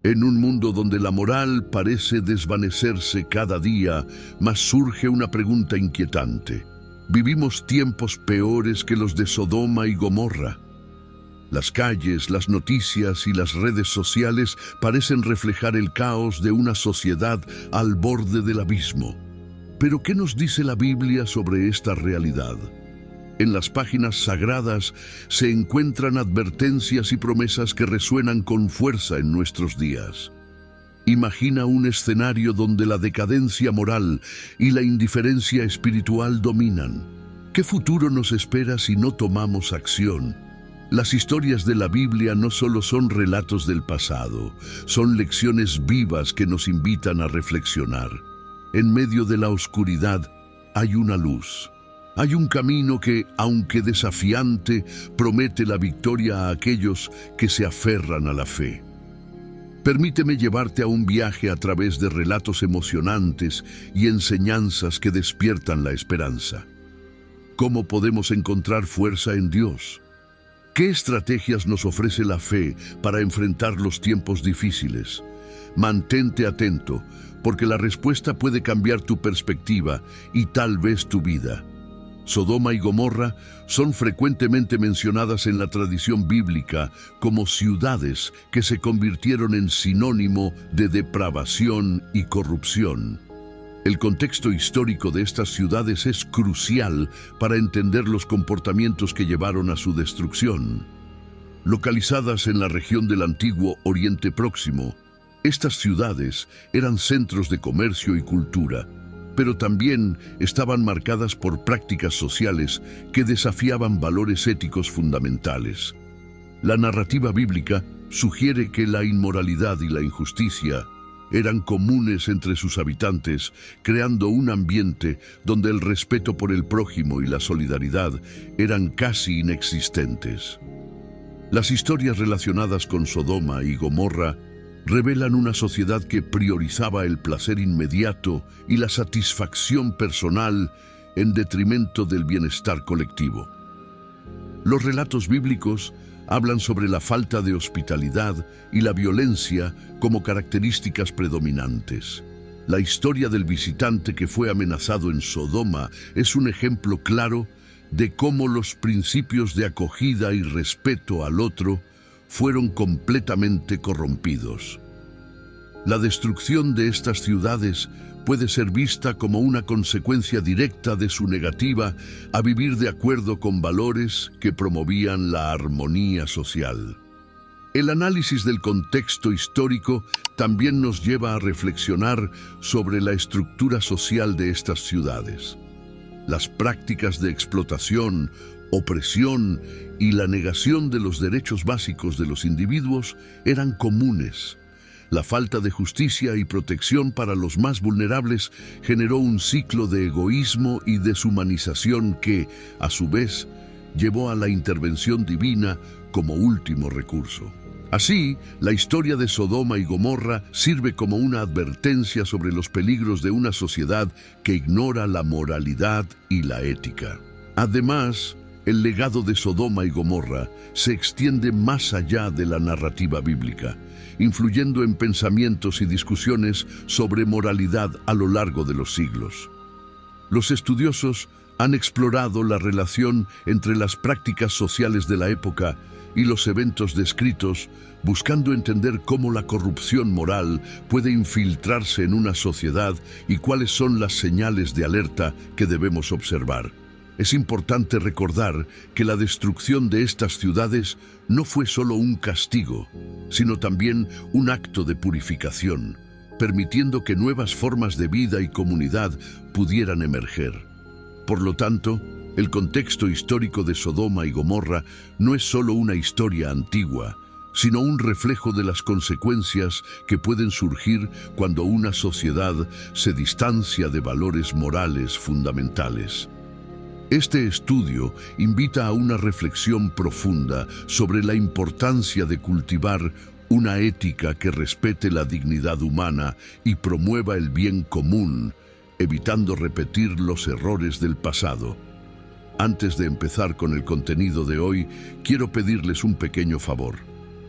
En un mundo donde la moral parece desvanecerse cada día, más surge una pregunta inquietante. ¿Vivimos tiempos peores que los de Sodoma y Gomorra? Las calles, las noticias y las redes sociales parecen reflejar el caos de una sociedad al borde del abismo. ¿Pero qué nos dice la Biblia sobre esta realidad? En las páginas sagradas se encuentran advertencias y promesas que resuenan con fuerza en nuestros días. Imagina un escenario donde la decadencia moral y la indiferencia espiritual dominan. ¿Qué futuro nos espera si no tomamos acción? Las historias de la Biblia no solo son relatos del pasado, son lecciones vivas que nos invitan a reflexionar. En medio de la oscuridad hay una luz. Hay un camino que, aunque desafiante, promete la victoria a aquellos que se aferran a la fe. Permíteme llevarte a un viaje a través de relatos emocionantes y enseñanzas que despiertan la esperanza. ¿Cómo podemos encontrar fuerza en Dios? ¿Qué estrategias nos ofrece la fe para enfrentar los tiempos difíciles? Mantente atento, porque la respuesta puede cambiar tu perspectiva y tal vez tu vida. Sodoma y Gomorra son frecuentemente mencionadas en la tradición bíblica como ciudades que se convirtieron en sinónimo de depravación y corrupción. El contexto histórico de estas ciudades es crucial para entender los comportamientos que llevaron a su destrucción. Localizadas en la región del antiguo Oriente Próximo, estas ciudades eran centros de comercio y cultura, pero también estaban marcadas por prácticas sociales que desafiaban valores éticos fundamentales. La narrativa bíblica sugiere que la inmoralidad y la injusticia eran comunes entre sus habitantes, creando un ambiente donde el respeto por el prójimo y la solidaridad eran casi inexistentes. Las historias relacionadas con Sodoma y Gomorra revelan una sociedad que priorizaba el placer inmediato y la satisfacción personal en detrimento del bienestar colectivo. Los relatos bíblicos hablan sobre la falta de hospitalidad y la violencia como características predominantes. La historia del visitante que fue amenazado en Sodoma es un ejemplo claro de cómo los principios de acogida y respeto al otro fueron completamente corrompidos. La destrucción de estas ciudades puede ser vista como una consecuencia directa de su negativa a vivir de acuerdo con valores que promovían la armonía social. El análisis del contexto histórico también nos lleva a reflexionar sobre la estructura social de estas ciudades. Las prácticas de explotación, opresión y la negación de los derechos básicos de los individuos eran comunes. La falta de justicia y protección para los más vulnerables generó un ciclo de egoísmo y deshumanización que, a su vez, llevó a la intervención divina como último recurso. Así, la historia de Sodoma y Gomorra sirve como una advertencia sobre los peligros de una sociedad que ignora la moralidad y la ética. Además, el legado de Sodoma y Gomorra se extiende más allá de la narrativa bíblica, influyendo en pensamientos y discusiones sobre moralidad a lo largo de los siglos. Los estudiosos han explorado la relación entre las prácticas sociales de la época y los eventos descritos, buscando entender cómo la corrupción moral puede infiltrarse en una sociedad y cuáles son las señales de alerta que debemos observar. Es importante recordar que la destrucción de estas ciudades no fue solo un castigo, sino también un acto de purificación, permitiendo que nuevas formas de vida y comunidad pudieran emerger. Por lo tanto, el contexto histórico de Sodoma y Gomorra no es solo una historia antigua, sino un reflejo de las consecuencias que pueden surgir cuando una sociedad se distancia de valores morales fundamentales. Este estudio invita a una reflexión profunda sobre la importancia de cultivar una ética que respete la dignidad humana y promueva el bien común, evitando repetir los errores del pasado. Antes de empezar con el contenido de hoy, quiero pedirles un pequeño favor.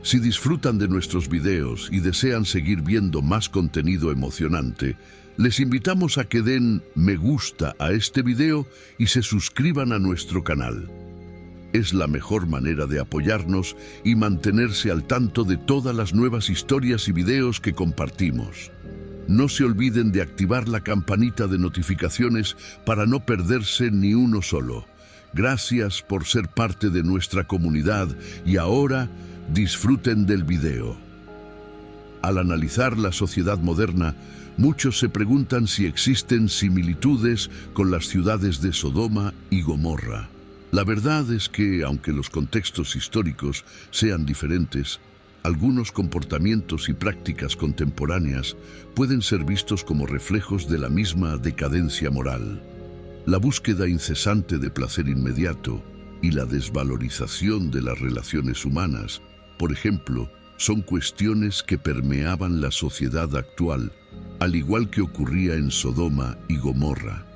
Si disfrutan de nuestros videos y desean seguir viendo más contenido emocionante, les invitamos a que den me gusta a este video y se suscriban a nuestro canal. Es la mejor manera de apoyarnos y mantenerse al tanto de todas las nuevas historias y videos que compartimos. No se olviden de activar la campanita de notificaciones para no perderse ni uno solo. Gracias por ser parte de nuestra comunidad y ahora disfruten del video. Al analizar la sociedad moderna, muchos se preguntan si existen similitudes con las ciudades de Sodoma y Gomorra. La verdad es que, aunque los contextos históricos sean diferentes, algunos comportamientos y prácticas contemporáneas pueden ser vistos como reflejos de la misma decadencia moral. La búsqueda incesante de placer inmediato y la desvalorización de las relaciones humanas, por ejemplo, son cuestiones que permeaban la sociedad actual, al igual que ocurría en Sodoma y Gomorra.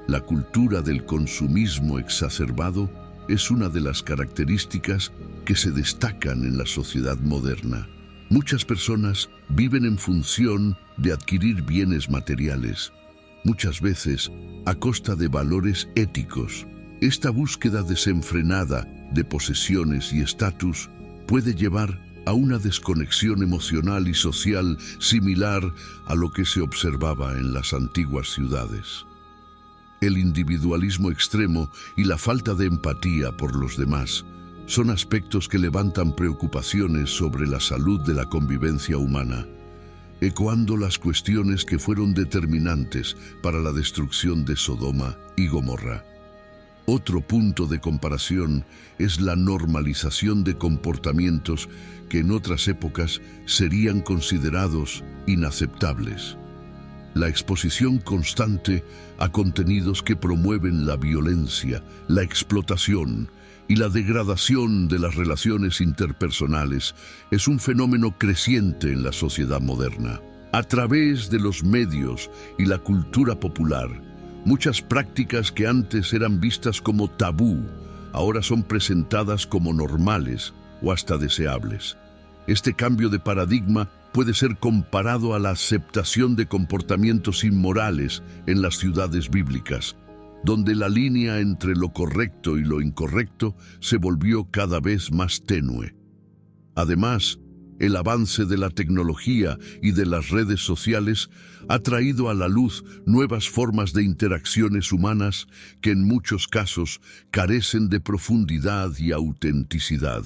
La cultura del consumismo exacerbado es una de las características que se destacan en la sociedad moderna. Muchas personas viven en función de adquirir bienes materiales, muchas veces a costa de valores éticos. Esta búsqueda desenfrenada de posesiones y estatus puede llevar a una desconexión emocional y social similar a lo que se observaba en las antiguas ciudades. El individualismo extremo y la falta de empatía por los demás son aspectos que levantan preocupaciones sobre la salud de la convivencia humana, ecoando las cuestiones que fueron determinantes para la destrucción de Sodoma y Gomorra. Otro punto de comparación es la normalización de comportamientos que en otras épocas serían considerados inaceptables. La exposición constante a contenidos que promueven la violencia, la explotación y la degradación de las relaciones interpersonales es un fenómeno creciente en la sociedad moderna. A través de los medios y la cultura popular, muchas prácticas que antes eran vistas como tabú, ahora son presentadas como normales o hasta deseables. Este cambio de paradigma puede ser comparado a la aceptación de comportamientos inmorales en las ciudades bíblicas, donde la línea entre lo correcto y lo incorrecto se volvió cada vez más tenue. Además, el avance de la tecnología y de las redes sociales ha traído a la luz nuevas formas de interacciones humanas que en muchos casos carecen de profundidad y autenticidad.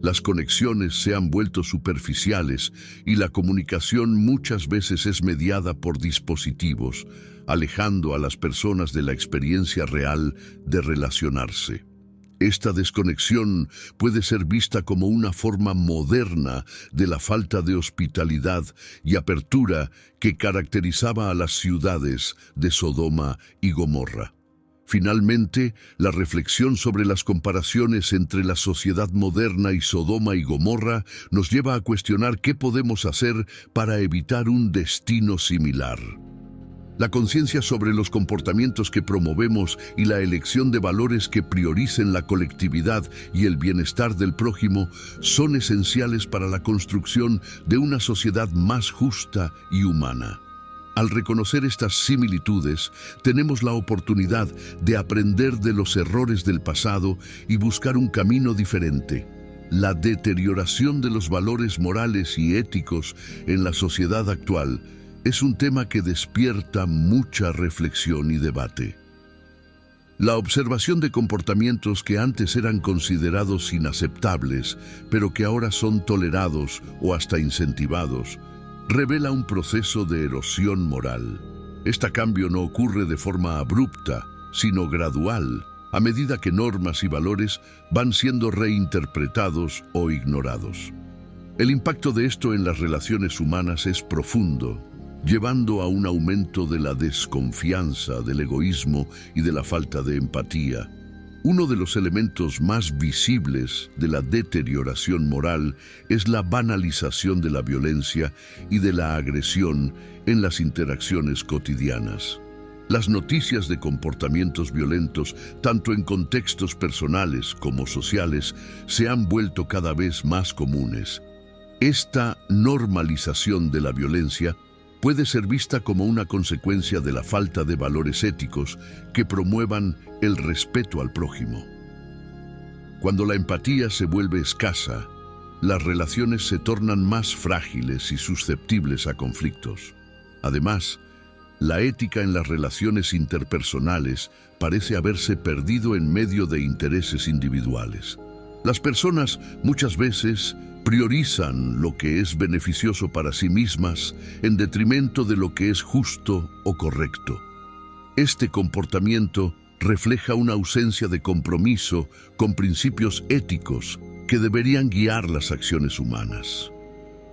Las conexiones se han vuelto superficiales y la comunicación muchas veces es mediada por dispositivos, alejando a las personas de la experiencia real de relacionarse. Esta desconexión puede ser vista como una forma moderna de la falta de hospitalidad y apertura que caracterizaba a las ciudades de Sodoma y Gomorra. Finalmente, la reflexión sobre las comparaciones entre la sociedad moderna y Sodoma y Gomorra nos lleva a cuestionar qué podemos hacer para evitar un destino similar. La conciencia sobre los comportamientos que promovemos y la elección de valores que prioricen la colectividad y el bienestar del prójimo son esenciales para la construcción de una sociedad más justa y humana. Al reconocer estas similitudes, tenemos la oportunidad de aprender de los errores del pasado y buscar un camino diferente. La deterioración de los valores morales y éticos en la sociedad actual es un tema que despierta mucha reflexión y debate. La observación de comportamientos que antes eran considerados inaceptables, pero que ahora son tolerados o hasta incentivados, revela un proceso de erosión moral. Este cambio no ocurre de forma abrupta, sino gradual, a medida que normas y valores van siendo reinterpretados o ignorados. El impacto de esto en las relaciones humanas es profundo, llevando a un aumento de la desconfianza, del egoísmo y de la falta de empatía. Uno de los elementos más visibles de la deterioración moral es la banalización de la violencia y de la agresión en las interacciones cotidianas. Las noticias de comportamientos violentos, tanto en contextos personales como sociales, se han vuelto cada vez más comunes. Esta normalización de la violencia puede ser vista como una consecuencia de la falta de valores éticos que promuevan el respeto al prójimo. Cuando la empatía se vuelve escasa, las relaciones se tornan más frágiles y susceptibles a conflictos. Además, la ética en las relaciones interpersonales parece haberse perdido en medio de intereses individuales. Las personas muchas veces priorizan lo que es beneficioso para sí mismas en detrimento de lo que es justo o correcto. Este comportamiento refleja una ausencia de compromiso con principios éticos que deberían guiar las acciones humanas.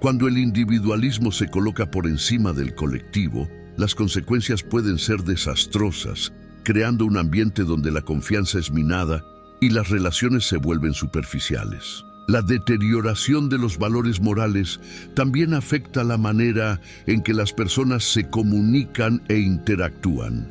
Cuando el individualismo se coloca por encima del colectivo, las consecuencias pueden ser desastrosas, creando un ambiente donde la confianza es minada y las relaciones se vuelven superficiales. La deterioración de los valores morales también afecta la manera en que las personas se comunican e interactúan.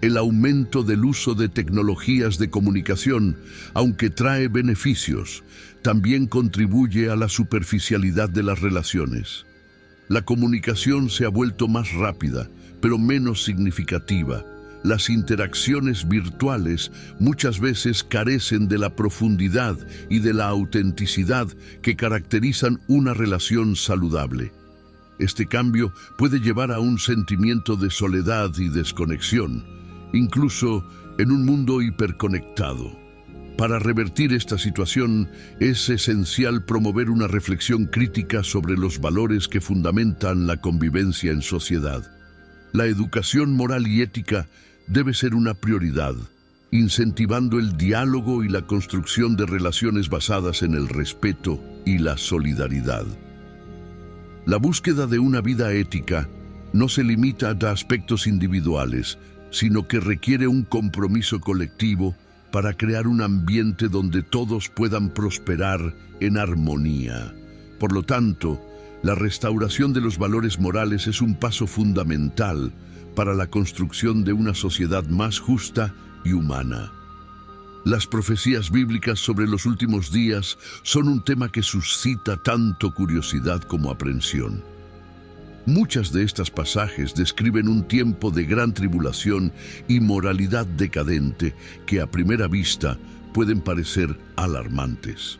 El aumento del uso de tecnologías de comunicación, aunque trae beneficios, también contribuye a la superficialidad de las relaciones. La comunicación se ha vuelto más rápida, pero menos significativa. Las interacciones virtuales muchas veces carecen de la profundidad y de la autenticidad que caracterizan una relación saludable. Este cambio puede llevar a un sentimiento de soledad y desconexión, incluso en un mundo hiperconectado. Para revertir esta situación, es esencial promover una reflexión crítica sobre los valores que fundamentan la convivencia en sociedad. La educación moral y ética debe ser una prioridad, incentivando el diálogo y la construcción de relaciones basadas en el respeto y la solidaridad. La búsqueda de una vida ética no se limita a aspectos individuales, sino que requiere un compromiso colectivo para crear un ambiente donde todos puedan prosperar en armonía. Por lo tanto, la restauración de los valores morales es un paso fundamental para la construcción de una sociedad más justa y humana. Las profecías bíblicas sobre los últimos días son un tema que suscita tanto curiosidad como aprensión. Muchas de estas pasajes describen un tiempo de gran tribulación y moralidad decadente que a primera vista pueden parecer alarmantes.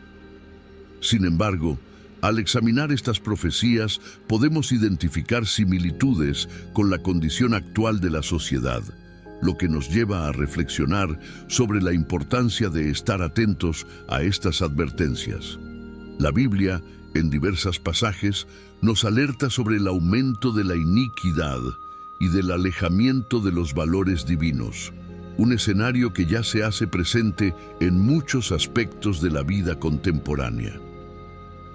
Sin embargo, al examinar estas profecías, podemos identificar similitudes con la condición actual de la sociedad, lo que nos lleva a reflexionar sobre la importancia de estar atentos a estas advertencias. La Biblia, en diversos pasajes, nos alerta sobre el aumento de la iniquidad y del alejamiento de los valores divinos, un escenario que ya se hace presente en muchos aspectos de la vida contemporánea.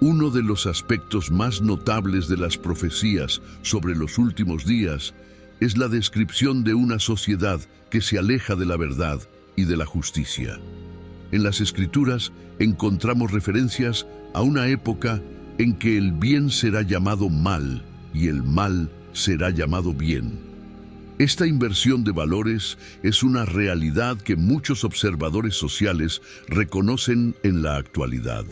Uno de los aspectos más notables de las profecías sobre los últimos días es la descripción de una sociedad que se aleja de la verdad y de la justicia. En las Escrituras encontramos referencias a una época en que el bien será llamado mal y el mal será llamado bien. Esta inversión de valores es una realidad que muchos observadores sociales reconocen en la actualidad.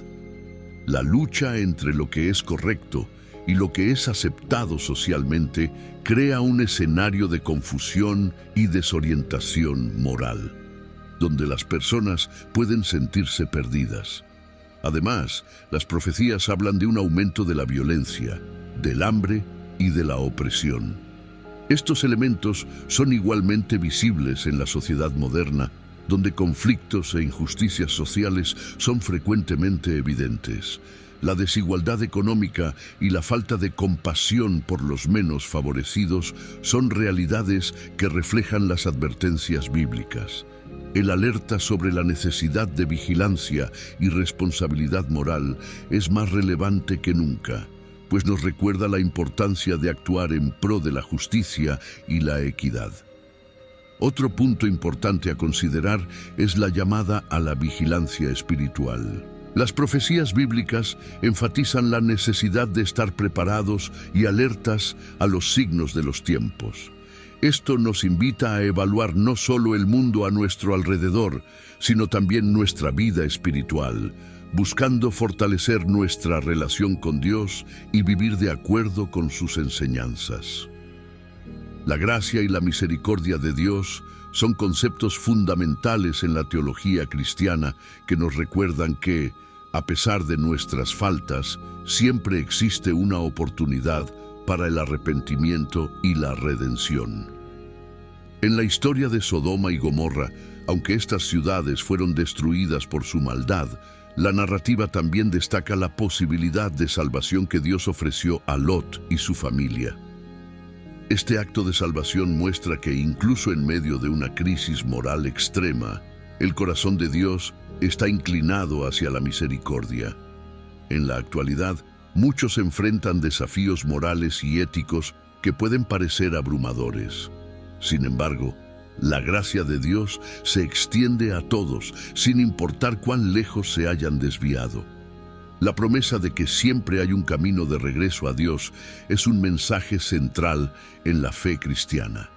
La lucha entre lo que es correcto y lo que es aceptado socialmente crea un escenario de confusión y desorientación moral, donde las personas pueden sentirse perdidas. Además, las profecías hablan de un aumento de la violencia, del hambre y de la opresión. Estos elementos son igualmente visibles en la sociedad moderna, donde conflictos e injusticias sociales son frecuentemente evidentes. La desigualdad económica y la falta de compasión por los menos favorecidos son realidades que reflejan las advertencias bíblicas. El alerta sobre la necesidad de vigilancia y responsabilidad moral es más relevante que nunca, pues nos recuerda la importancia de actuar en pro de la justicia y la equidad. Otro punto importante a considerar es la llamada a la vigilancia espiritual. Las profecías bíblicas enfatizan la necesidad de estar preparados y alertas a los signos de los tiempos. Esto nos invita a evaluar no solo el mundo a nuestro alrededor, sino también nuestra vida espiritual, buscando fortalecer nuestra relación con Dios y vivir de acuerdo con sus enseñanzas. La gracia y la misericordia de Dios son conceptos fundamentales en la teología cristiana que nos recuerdan que, a pesar de nuestras faltas, siempre existe una oportunidad para el arrepentimiento y la redención. En la historia de Sodoma y Gomorra, aunque estas ciudades fueron destruidas por su maldad, la narrativa también destaca la posibilidad de salvación que Dios ofreció a Lot y su familia. Este acto de salvación muestra que incluso en medio de una crisis moral extrema, el corazón de Dios está inclinado hacia la misericordia. En la actualidad, muchos enfrentan desafíos morales y éticos que pueden parecer abrumadores. Sin embargo, la gracia de Dios se extiende a todos, sin importar cuán lejos se hayan desviado. La promesa de que siempre hay un camino de regreso a Dios es un mensaje central en la fe cristiana.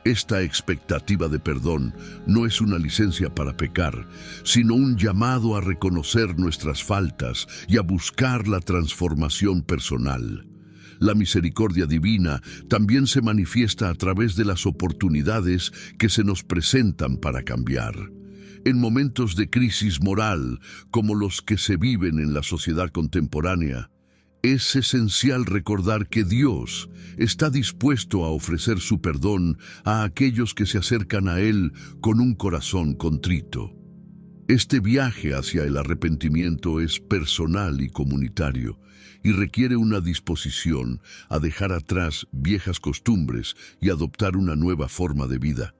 Esta expectativa de perdón no es una licencia para pecar, sino un llamado a reconocer nuestras faltas y a buscar la transformación personal. La misericordia divina también se manifiesta a través de las oportunidades que se nos presentan para cambiar. En momentos de crisis moral, como los que se viven en la sociedad contemporánea, es esencial recordar que Dios está dispuesto a ofrecer su perdón a aquellos que se acercan a Él con un corazón contrito. Este viaje hacia el arrepentimiento es personal y comunitario y requiere una disposición a dejar atrás viejas costumbres y adoptar una nueva forma de vida.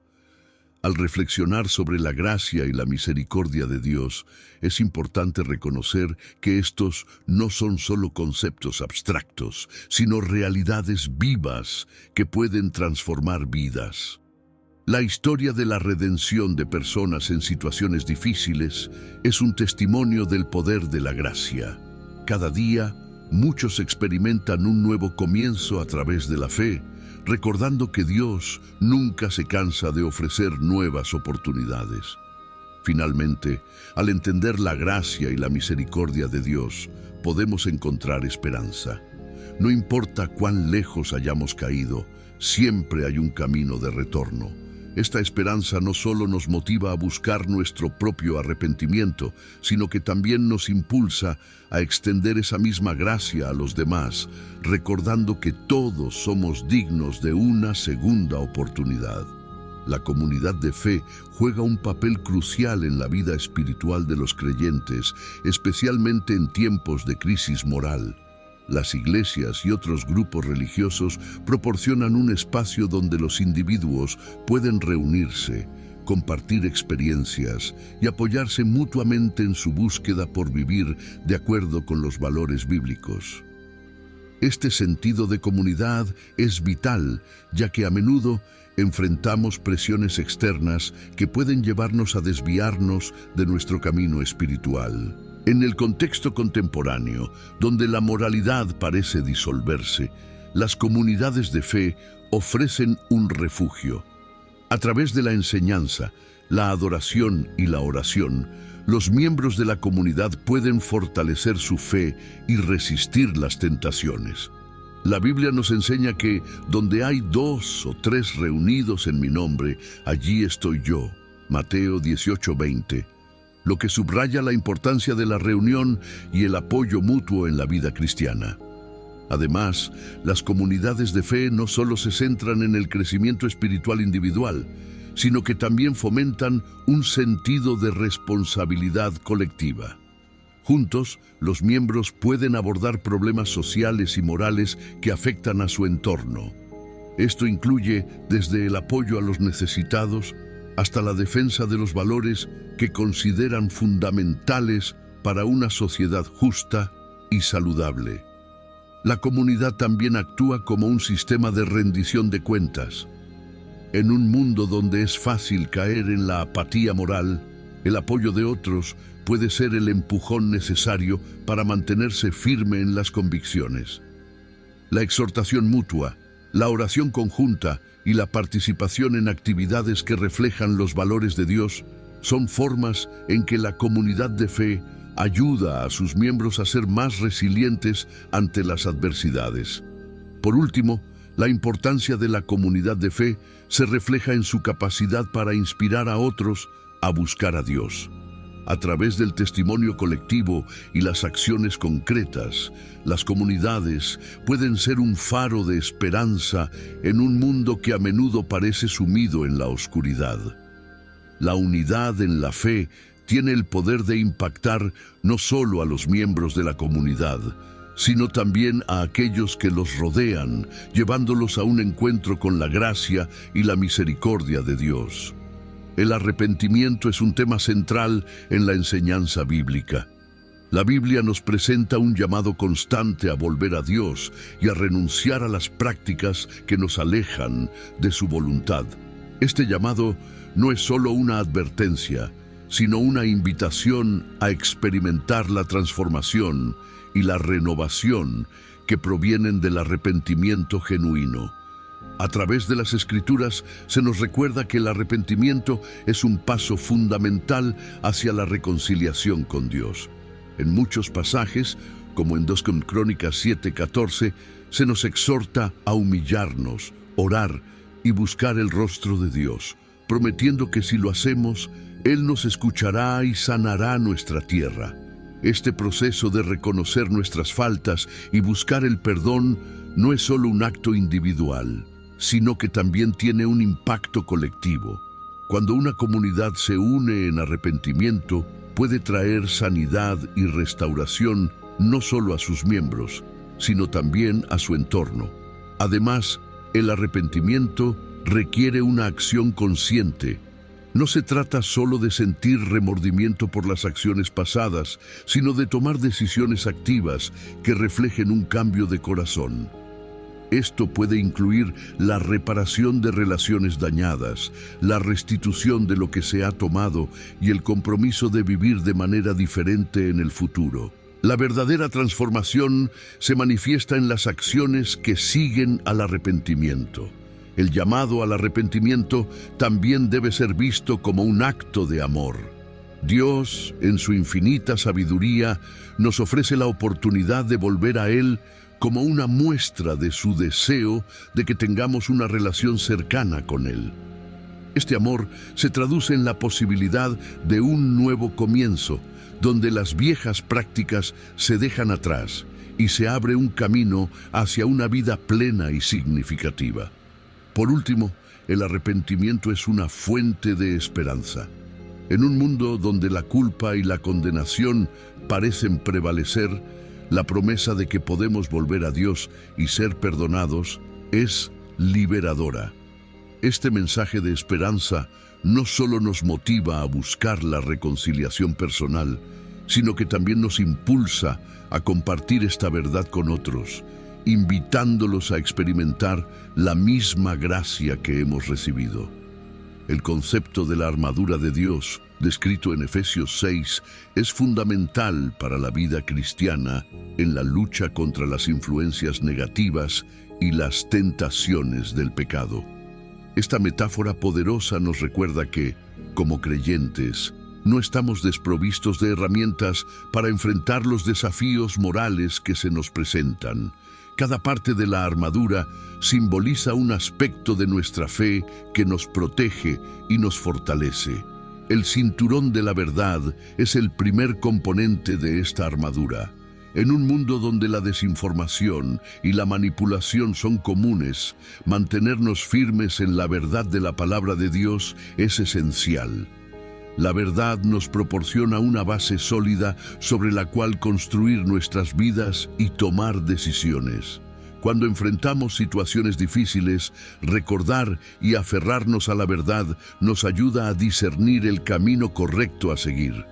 Al reflexionar sobre la gracia y la misericordia de Dios, es importante reconocer que estos no son solo conceptos abstractos, sino realidades vivas que pueden transformar vidas. La historia de la redención de personas en situaciones difíciles es un testimonio del poder de la gracia. Cada día, muchos experimentan un nuevo comienzo a través de la fe, recordando que Dios nunca se cansa de ofrecer nuevas oportunidades. Finalmente, al entender la gracia y la misericordia de Dios, podemos encontrar esperanza. No importa cuán lejos hayamos caído, siempre hay un camino de retorno. Esta esperanza no solo nos motiva a buscar nuestro propio arrepentimiento, sino que también nos impulsa a extender esa misma gracia a los demás, recordando que todos somos dignos de una segunda oportunidad. La comunidad de fe juega un papel crucial en la vida espiritual de los creyentes, especialmente en tiempos de crisis moral. Las iglesias y otros grupos religiosos proporcionan un espacio donde los individuos pueden reunirse, compartir experiencias y apoyarse mutuamente en su búsqueda por vivir de acuerdo con los valores bíblicos. Este sentido de comunidad es vital, ya que a menudo enfrentamos presiones externas que pueden llevarnos a desviarnos de nuestro camino espiritual. En el contexto contemporáneo, donde la moralidad parece disolverse, las comunidades de fe ofrecen un refugio. A través de la enseñanza, la adoración y la oración, los miembros de la comunidad pueden fortalecer su fe y resistir las tentaciones. La Biblia nos enseña que donde hay 2 o 3 reunidos en mi nombre, allí estoy yo. Mateo 18:20. Lo que subraya la importancia de la reunión y el apoyo mutuo en la vida cristiana. Además, las comunidades de fe no solo se centran en el crecimiento espiritual individual, sino que también fomentan un sentido de responsabilidad colectiva. Juntos, los miembros pueden abordar problemas sociales y morales que afectan a su entorno. Esto incluye desde el apoyo a los necesitados hasta la defensa de los valores que consideran fundamentales para una sociedad justa y saludable. La comunidad también actúa como un sistema de rendición de cuentas. En un mundo donde es fácil caer en la apatía moral, el apoyo de otros puede ser el empujón necesario para mantenerse firme en las convicciones. La exhortación mutua, La oración conjunta y la participación en actividades que reflejan los valores de Dios son formas en que la comunidad de fe ayuda a sus miembros a ser más resilientes ante las adversidades. Por último, la importancia de la comunidad de fe se refleja en su capacidad para inspirar a otros a buscar a Dios. A través del testimonio colectivo y las acciones concretas, las comunidades pueden ser un faro de esperanza en un mundo que a menudo parece sumido en la oscuridad. La unidad en la fe tiene el poder de impactar no solo a los miembros de la comunidad, sino también a aquellos que los rodean, llevándolos a un encuentro con la gracia y la misericordia de Dios. El arrepentimiento es un tema central en la enseñanza bíblica. La Biblia nos presenta un llamado constante a volver a Dios y a renunciar a las prácticas que nos alejan de su voluntad. Este llamado no es solo una advertencia, sino una invitación a experimentar la transformación y la renovación que provienen del arrepentimiento genuino. A través de las Escrituras se nos recuerda que el arrepentimiento es un paso fundamental hacia la reconciliación con Dios. En muchos pasajes, como en 2 Crónicas 7:14, se nos exhorta a humillarnos, orar y buscar el rostro de Dios, prometiendo que si lo hacemos, Él nos escuchará y sanará nuestra tierra. Este proceso de reconocer nuestras faltas y buscar el perdón no es solo un acto individual, sino que también tiene un impacto colectivo. Cuando una comunidad se une en arrepentimiento, puede traer sanidad y restauración no solo a sus miembros, sino también a su entorno. Además, el arrepentimiento requiere una acción consciente. No se trata solo de sentir remordimiento por las acciones pasadas, sino de tomar decisiones activas que reflejen un cambio de corazón. Esto puede incluir la reparación de relaciones dañadas, la restitución de lo que se ha tomado y el compromiso de vivir de manera diferente en el futuro. La verdadera transformación se manifiesta en las acciones que siguen al arrepentimiento. El llamado al arrepentimiento también debe ser visto como un acto de amor. Dios, en su infinita sabiduría, nos ofrece la oportunidad de volver a Él como una muestra de su deseo de que tengamos una relación cercana con Él. Este amor se traduce en la posibilidad de un nuevo comienzo, donde las viejas prácticas se dejan atrás y se abre un camino hacia una vida plena y significativa. Por último, el arrepentimiento es una fuente de esperanza. En un mundo donde la culpa y la condenación parecen prevalecer, la promesa de que podemos volver a Dios y ser perdonados es liberadora. Este mensaje de esperanza no solo nos motiva a buscar la reconciliación personal, sino que también nos impulsa a compartir esta verdad con otros, invitándolos a experimentar la misma gracia que hemos recibido. El concepto de la armadura de Dios, descrito en Efesios 6, es fundamental para la vida cristiana en la lucha contra las influencias negativas y las tentaciones del pecado. Esta metáfora poderosa nos recuerda que, como creyentes, no estamos desprovistos de herramientas para enfrentar los desafíos morales que se nos presentan. Cada parte de la armadura simboliza un aspecto de nuestra fe que nos protege y nos fortalece. El cinturón de la verdad es el primer componente de esta armadura. En un mundo donde la desinformación y la manipulación son comunes, mantenernos firmes en la verdad de la palabra de Dios es esencial. La verdad nos proporciona una base sólida sobre la cual construir nuestras vidas y tomar decisiones. Cuando enfrentamos situaciones difíciles, recordar y aferrarnos a la verdad nos ayuda a discernir el camino correcto a seguir.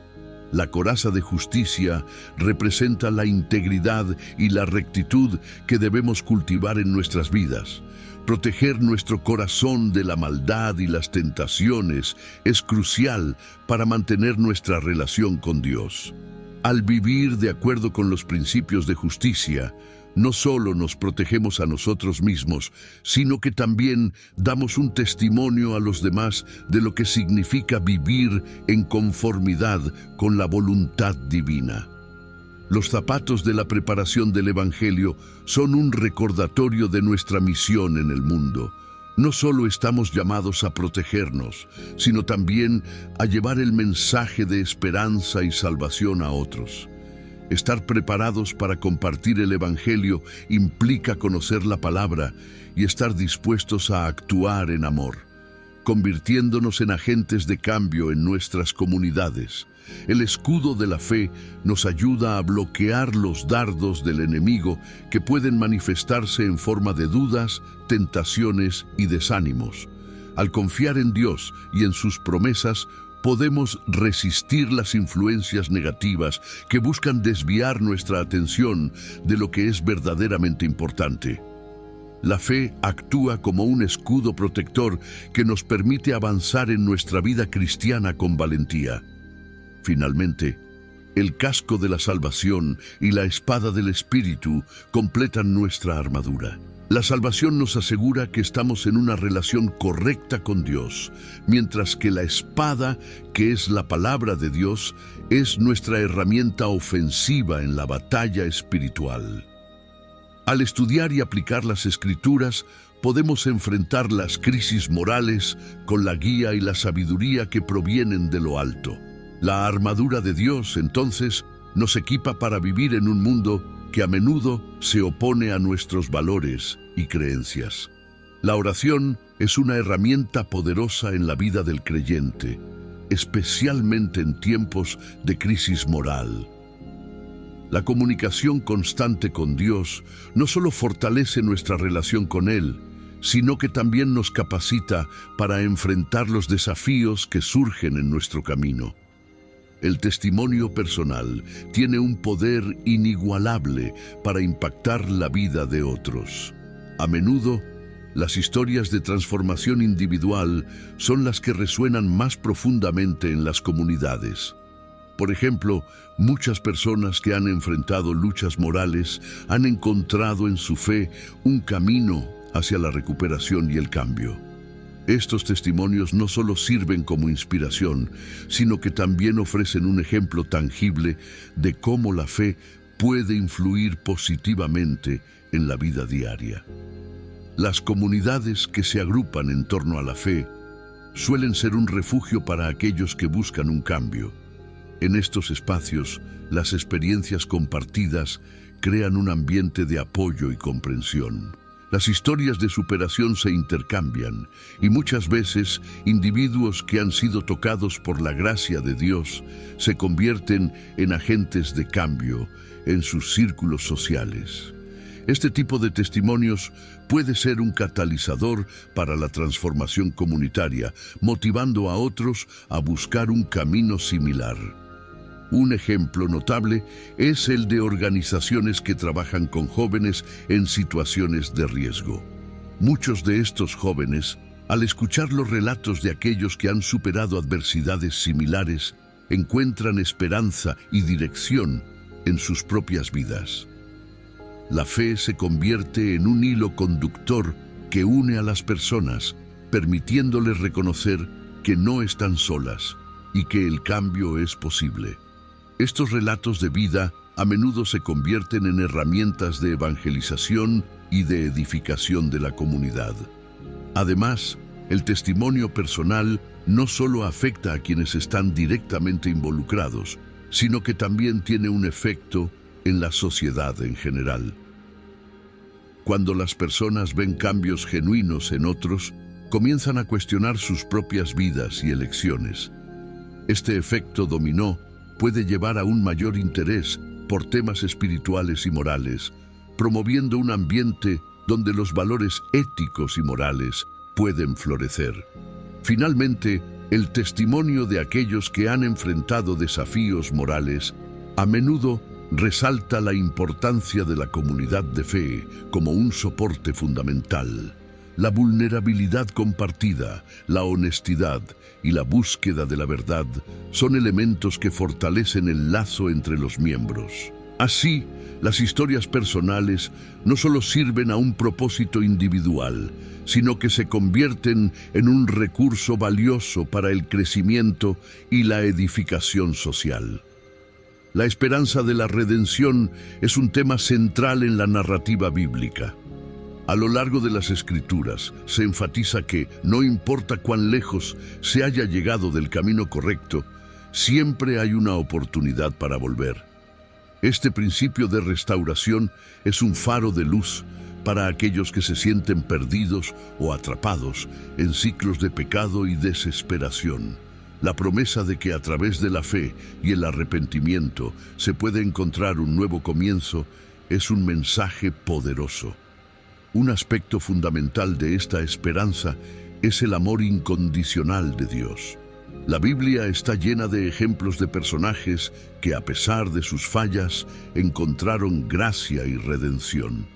La coraza de justicia representa la integridad y la rectitud que debemos cultivar en nuestras vidas. Proteger nuestro corazón de la maldad y las tentaciones es crucial para mantener nuestra relación con Dios. Al vivir de acuerdo con los principios de justicia, no solo nos protegemos a nosotros mismos, sino que también damos un testimonio a los demás de lo que significa vivir en conformidad con la voluntad divina. Los zapatos de la preparación del Evangelio son un recordatorio de nuestra misión en el mundo. No solo estamos llamados a protegernos, sino también a llevar el mensaje de esperanza y salvación a otros. Estar preparados para compartir el Evangelio implica conocer la palabra y estar dispuestos a actuar en amor, convirtiéndonos en agentes de cambio en nuestras comunidades. El escudo de la fe nos ayuda a bloquear los dardos del enemigo que pueden manifestarse en forma de dudas, tentaciones y desánimos. Al confiar en Dios y en sus promesas, podemos resistir las influencias negativas que buscan desviar nuestra atención de lo que es verdaderamente importante. La fe actúa como un escudo protector que nos permite avanzar en nuestra vida cristiana con valentía. Finalmente, el casco de la salvación y la espada del Espíritu completan nuestra armadura. La salvación nos asegura que estamos en una relación correcta con Dios, mientras que la espada, que es la palabra de Dios, es nuestra herramienta ofensiva en la batalla espiritual. Al estudiar y aplicar las Escrituras, podemos enfrentar las crisis morales con la guía y la sabiduría que provienen de lo alto. La armadura de Dios, entonces, nos equipa para vivir en un mundo que a menudo se opone a nuestros valores y creencias. La oración es una herramienta poderosa en la vida del creyente, especialmente en tiempos de crisis moral. La comunicación constante con Dios no solo fortalece nuestra relación con Él, sino que también nos capacita para enfrentar los desafíos que surgen en nuestro camino. El testimonio personal tiene un poder inigualable para impactar la vida de otros. A menudo, las historias de transformación individual son las que resuenan más profundamente en las comunidades. Por ejemplo, muchas personas que han enfrentado luchas morales han encontrado en su fe un camino hacia la recuperación y el cambio. Estos testimonios no solo sirven como inspiración, sino que también ofrecen un ejemplo tangible de cómo la fe puede influir positivamente en la vida diaria. Las comunidades que se agrupan en torno a la fe suelen ser un refugio para aquellos que buscan un cambio. En estos espacios, las experiencias compartidas crean un ambiente de apoyo y comprensión. Las historias de superación se intercambian y muchas veces individuos que han sido tocados por la gracia de Dios se convierten en agentes de cambio en sus círculos sociales. Este tipo de testimonios puede ser un catalizador para la transformación comunitaria, motivando a otros a buscar un camino similar. Un ejemplo notable es el de organizaciones que trabajan con jóvenes en situaciones de riesgo. Muchos de estos jóvenes, al escuchar los relatos de aquellos que han superado adversidades similares, encuentran esperanza y dirección en sus propias vidas. La fe se convierte en un hilo conductor que une a las personas, permitiéndoles reconocer que no están solas y que el cambio es posible. Estos relatos de vida a menudo se convierten en herramientas de evangelización y de edificación de la comunidad. Además, el testimonio personal no solo afecta a quienes están directamente involucrados, sino que también tiene un efecto en la sociedad en general. Cuando las personas ven cambios genuinos en otros, comienzan a cuestionar sus propias vidas y elecciones. Este efecto dominó puede llevar a un mayor interés por temas espirituales y morales, promoviendo un ambiente donde los valores éticos y morales pueden florecer. Finalmente, el testimonio de aquellos que han enfrentado desafíos morales a menudo resalta la importancia de la comunidad de fe como un soporte fundamental. La vulnerabilidad compartida, la honestidad y la búsqueda de la verdad son elementos que fortalecen el lazo entre los miembros. Así, las historias personales no solo sirven a un propósito individual, sino que se convierten en un recurso valioso para el crecimiento y la edificación social. La esperanza de la redención es un tema central en la narrativa bíblica. A lo largo de las Escrituras se enfatiza que, no importa cuán lejos se haya llegado del camino correcto, siempre hay una oportunidad para volver. Este principio de restauración es un faro de luz para aquellos que se sienten perdidos o atrapados en ciclos de pecado y desesperación. La promesa de que a través de la fe y el arrepentimiento se puede encontrar un nuevo comienzo es un mensaje poderoso. Un aspecto fundamental de esta esperanza es el amor incondicional de Dios. La Biblia está llena de ejemplos de personajes que, a pesar de sus fallas, encontraron gracia y redención.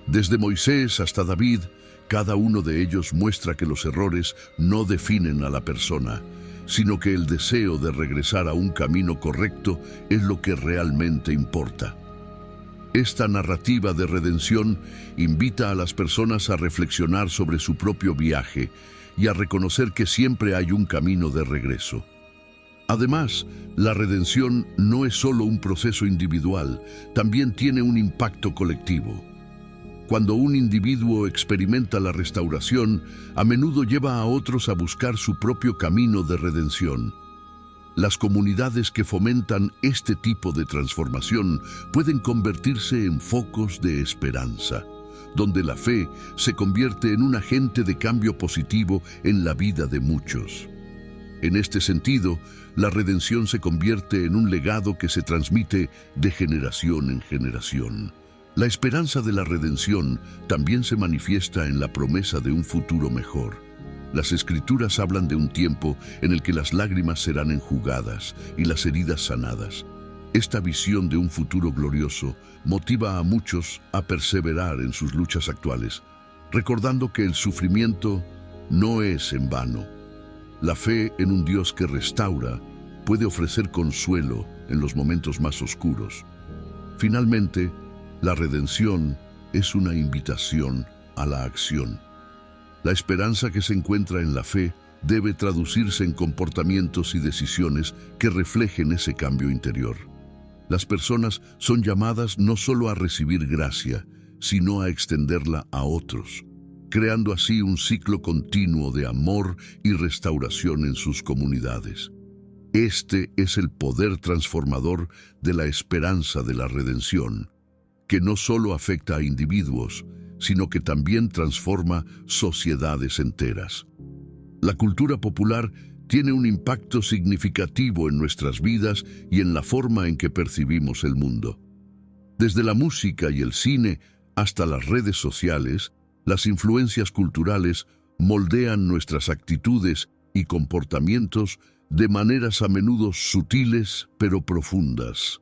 Desde Moisés hasta David, cada uno de ellos muestra que los errores no definen a la persona, sino que el deseo de regresar a un camino correcto es lo que realmente importa. Esta narrativa de redención invita a las personas a reflexionar sobre su propio viaje y a reconocer que siempre hay un camino de regreso. Además, la redención no es solo un proceso individual, también tiene un impacto colectivo. Cuando un individuo experimenta la restauración, a menudo lleva a otros a buscar su propio camino de redención. Las comunidades que fomentan este tipo de transformación pueden convertirse en focos de esperanza, donde la fe se convierte en un agente de cambio positivo en la vida de muchos. En este sentido, la redención se convierte en un legado que se transmite de generación en generación. La esperanza de la redención también se manifiesta en la promesa de un futuro mejor. Las Escrituras hablan de un tiempo en el que las lágrimas serán enjugadas y las heridas sanadas. Esta visión de un futuro glorioso motiva a muchos a perseverar en sus luchas actuales, recordando que el sufrimiento no es en vano. La fe en un Dios que restaura puede ofrecer consuelo en los momentos más oscuros. Finalmente, la redención es una invitación a la acción. La esperanza que se encuentra en la fe debe traducirse en comportamientos y decisiones que reflejen ese cambio interior. Las personas son llamadas no solo a recibir gracia, sino a extenderla a otros, creando así un ciclo continuo de amor y restauración en sus comunidades. Este es el poder transformador de la esperanza de la redención, que no solo afecta a individuos, sino que también transforma sociedades enteras. La cultura popular tiene un impacto significativo en nuestras vidas y en la forma en que percibimos el mundo. Desde la música y el cine hasta las redes sociales, las influencias culturales moldean nuestras actitudes y comportamientos de maneras a menudo sutiles pero profundas.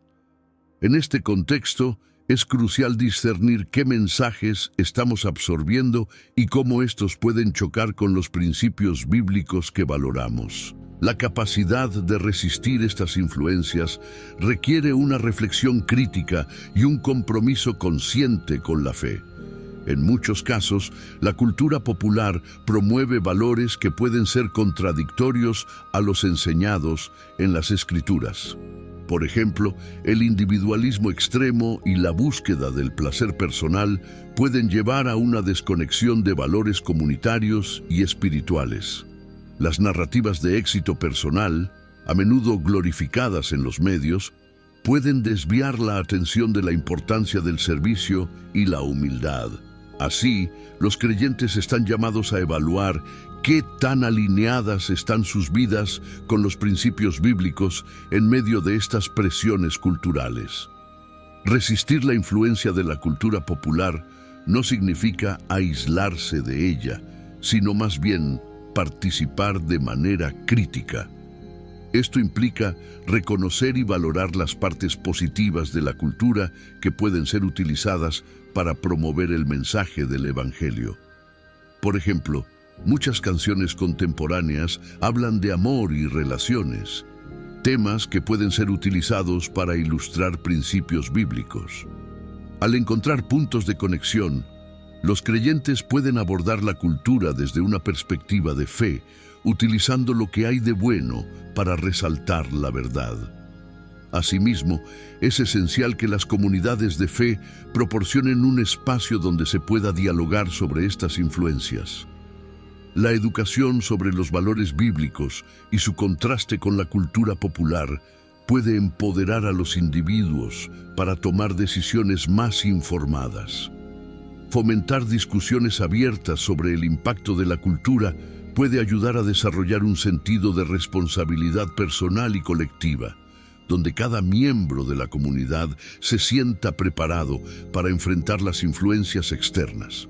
En este contexto, es crucial discernir qué mensajes estamos absorbiendo y cómo estos pueden chocar con los principios bíblicos que valoramos. La capacidad de resistir estas influencias requiere una reflexión crítica y un compromiso consciente con la fe. En muchos casos, la cultura popular promueve valores que pueden ser contradictorios a los enseñados en las Escrituras. Por ejemplo, el individualismo extremo y la búsqueda del placer personal pueden llevar a una desconexión de valores comunitarios y espirituales. Las narrativas de éxito personal, a menudo glorificadas en los medios, pueden desviar la atención de la importancia del servicio y la humildad. Así, los creyentes están llamados a evaluar qué tan alineadas están sus vidas con los principios bíblicos en medio de estas presiones culturales. Resistir la influencia de la cultura popular no significa aislarse de ella, sino más bien participar de manera crítica. Esto implica reconocer y valorar las partes positivas de la cultura que pueden ser utilizadas para promover el mensaje del Evangelio. Por ejemplo, muchas canciones contemporáneas hablan de amor y relaciones. temas que pueden ser utilizados para ilustrar principios bíblicos. Al encontrar puntos de conexión, los creyentes pueden abordar la cultura desde una perspectiva de fe, utilizando lo que hay de bueno para resaltar la verdad. Asimismo, es esencial que las comunidades de fe proporcionen un espacio donde se pueda dialogar sobre estas influencias. La educación sobre los valores bíblicos y su contraste con la cultura popular puede empoderar a los individuos para tomar decisiones más informadas. Fomentar discusiones abiertas sobre el impacto de la cultura puede ayudar a desarrollar un sentido de responsabilidad personal y colectiva, donde cada miembro de la comunidad se sienta preparado para enfrentar las influencias externas.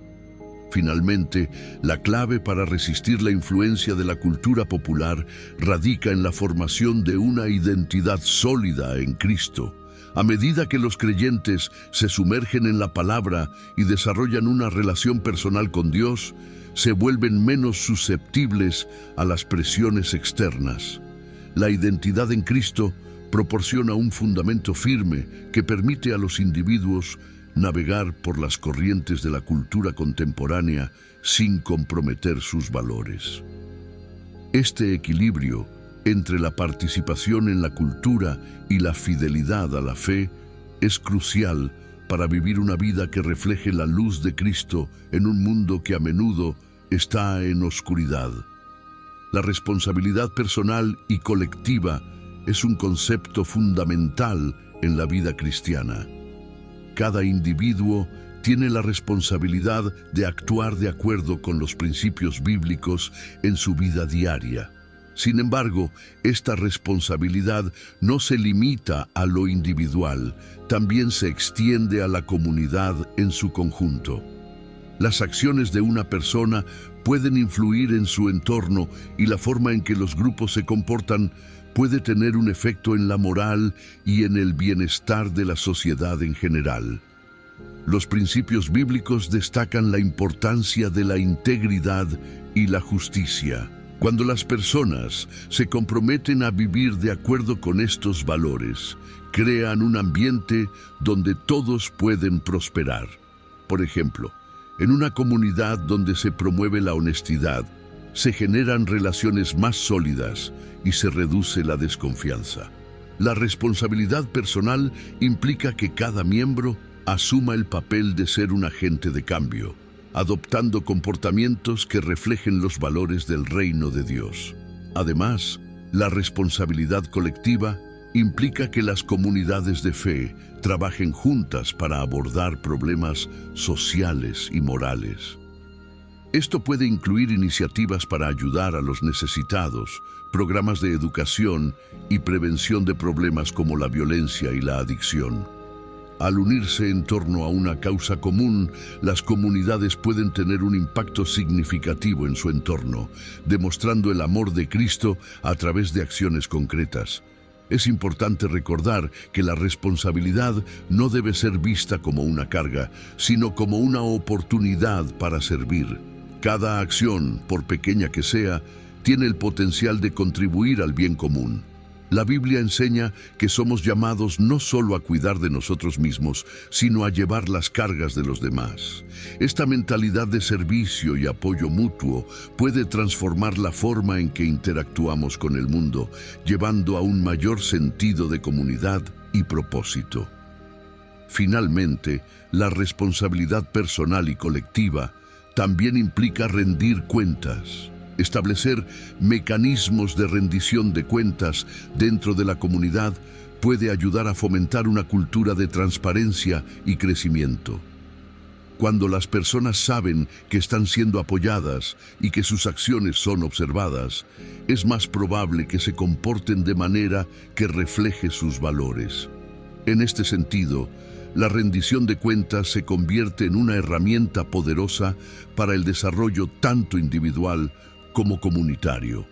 Finalmente, la clave para resistir la influencia de la cultura popular radica en la formación de una identidad sólida en Cristo. A medida que los creyentes se sumergen en la palabra y desarrollan una relación personal con Dios, se vuelven menos susceptibles a las presiones externas. La identidad en Cristo proporciona un fundamento firme que permite a los individuos navegar por las corrientes de la cultura contemporánea sin comprometer sus valores. Este equilibrio entre la participación en la cultura y la fidelidad a la fe es crucial para vivir una vida que refleje la luz de Cristo en un mundo que a menudo está en oscuridad. La responsabilidad personal y colectiva es un concepto fundamental en la vida cristiana. Cada individuo tiene la responsabilidad de actuar de acuerdo con los principios bíblicos en su vida diaria. Sin embargo, esta responsabilidad no se limita a lo individual, también se extiende a la comunidad en su conjunto. Las acciones de una persona pueden influir en su entorno y la forma en que los grupos se comportan puede tener un efecto en la moral y en el bienestar de la sociedad en general. Los principios bíblicos destacan la importancia de la integridad y la justicia. Cuando las personas se comprometen a vivir de acuerdo con estos valores, crean un ambiente donde todos pueden prosperar. Por ejemplo, en una comunidad donde se promueve la honestidad, se generan relaciones más sólidas y se reduce la desconfianza. La responsabilidad personal implica que cada miembro asuma el papel de ser un agente de cambio, adoptando comportamientos que reflejen los valores del reino de Dios. Además, la responsabilidad colectiva implica que las comunidades de fe trabajen juntas para abordar problemas sociales y morales. Esto puede incluir iniciativas para ayudar a los necesitados, programas de educación y prevención de problemas como la violencia y la adicción. Al unirse en torno a una causa común, las comunidades pueden tener un impacto significativo en su entorno, demostrando el amor de Cristo a través de acciones concretas. Es importante recordar que la responsabilidad no debe ser vista como una carga, sino como una oportunidad para servir. Cada acción, por pequeña que sea, tiene el potencial de contribuir al bien común. La Biblia enseña que somos llamados no solo a cuidar de nosotros mismos, sino a llevar las cargas de los demás. Esta mentalidad de servicio y apoyo mutuo puede transformar la forma en que interactuamos con el mundo, llevando a un mayor sentido de comunidad y propósito. Finalmente, la responsabilidad personal y colectiva también implica rendir cuentas. Establecer mecanismos de rendición de cuentas dentro de la comunidad puede ayudar a fomentar una cultura de transparencia y crecimiento. Cuando las personas saben que están siendo apoyadas y que sus acciones son observadas, es más probable que se comporten de manera que refleje sus valores. En este sentido, la rendición de cuentas se convierte en una herramienta poderosa para el desarrollo tanto individual como comunitario.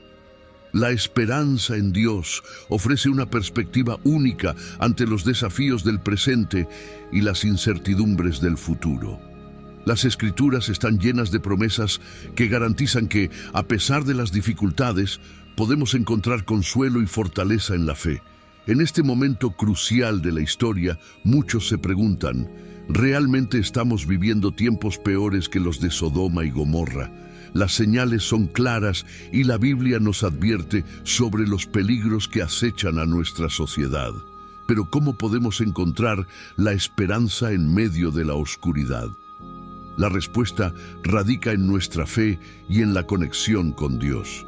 La esperanza en Dios ofrece una perspectiva única ante los desafíos del presente y las incertidumbres del futuro. Las Escrituras están llenas de promesas que garantizan que, a pesar de las dificultades, podemos encontrar consuelo y fortaleza en la fe. En este momento crucial de la historia, muchos se preguntan, ¿realmente estamos viviendo tiempos peores que los de Sodoma y Gomorra? Las señales son claras y la Biblia nos advierte sobre los peligros que acechan a nuestra sociedad. Pero ¿cómo podemos encontrar la esperanza en medio de la oscuridad? La respuesta radica en nuestra fe y en la conexión con Dios.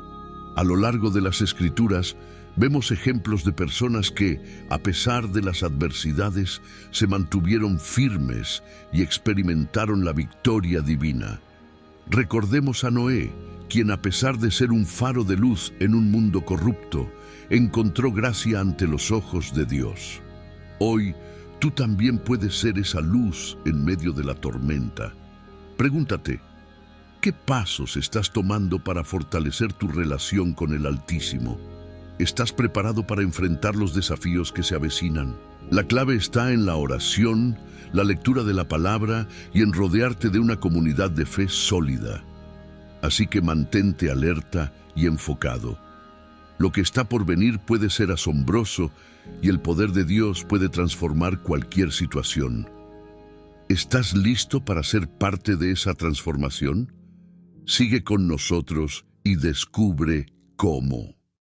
A lo largo de las Escrituras, vemos ejemplos de personas que, a pesar de las adversidades, se mantuvieron firmes y experimentaron la victoria divina. Recordemos a Noé, quien a pesar de ser un faro de luz en un mundo corrupto, encontró gracia ante los ojos de Dios. Hoy, tú también puedes ser esa luz en medio de la tormenta. Pregúntate, ¿qué pasos estás tomando para fortalecer tu relación con el Altísimo? ¿Estás preparado para enfrentar los desafíos que se avecinan? La clave está en la oración, la lectura de la palabra y en rodearte de una comunidad de fe sólida. Así que mantente alerta y enfocado. Lo que está por venir puede ser asombroso y el poder de Dios puede transformar cualquier situación. ¿Estás listo para ser parte de esa transformación? Sigue con nosotros y descubre cómo.